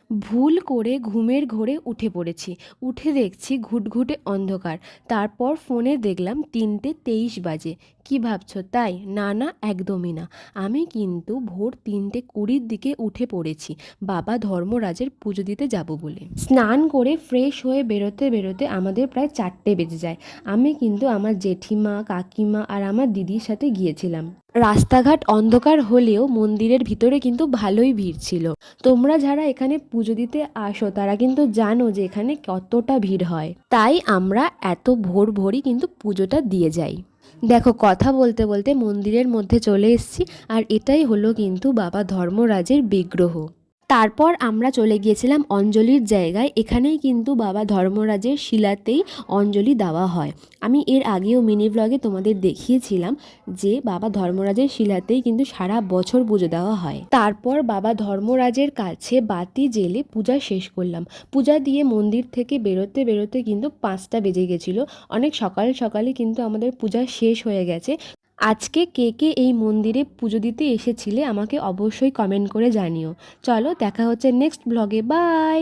ভুল করে ঘুমের ঘোরে উঠে পড়েছি। উঠে দেখছি ঘুটঘুটে অন্ধকার। তারপর ফোনে দেখলাম ৩:২৩ বাজে। কি ভাবছো তাই? না না, একদমই না। আমি কিন্তু ভোর ৩:২০-র দিকে উঠে পড়েছি বাবা ধর্মরাজের পুজো দিতে যাব বলে। স্নান করে ফ্রেশ হয়ে বেরোতে বেরোতে আমাদের প্রায় ৪টে বেজে যায়। আমি কিন্তু আমার জেঠিমা, কাকিমা আর আমার দিদির সাথে গিয়েছিলাম। রাস্তাঘাট অন্ধকার হলেও মন্দিরের ভিতরে কিন্তু ভালোই ভিড় ছিল। তোমরা যারা এখানে পুজো দিতে আসো তারা কিন্তু জানো যে এখানে কতটা ভিড় হয়, তাই আমরা এত ভোর ভোরই কিন্তু পুজোটা দিয়ে যাই। দেখো, কথা বলতে বলতে মন্দিরের মধ্যে চলে এসেছি, আর এটাই হলো কিন্তু বাবা ধর্মরাজের বিগ্রহ। তারপর আমরা চলে গিয়েছিলাম অঞ্জলির জায়গায়। এখানেই কিন্তু বাবা ধর্মরাজের শিলাতেই অঞ্জলি দেওয়া হয়। আমি এর আগেও মিনি ব্লগে তোমাদের দেখিয়েছিলাম যে বাবা ধর্মরাজের শিলাতেই কিন্তু সারা বছর পুজো দেওয়া হয়। তারপর বাবা ধর্মরাজের কাছে বাতি জেলে পূজা শেষ করলাম। পূজা দিয়ে মন্দির থেকে বেরোতে বেরোতে কিন্তু 5টা বেজে গেছিলো। অনেক সকাল সকালই কিন্তু আমাদের পূজা শেষ হয়ে গেছে। আজকে কে কে এই মন্দিরে পুজো দিতে এসেছিলে আমাকে অবশ্যই কমেন্ট করে জানিও। চলো, দেখা হচ্ছে নেক্সট ব্লগে। বাই।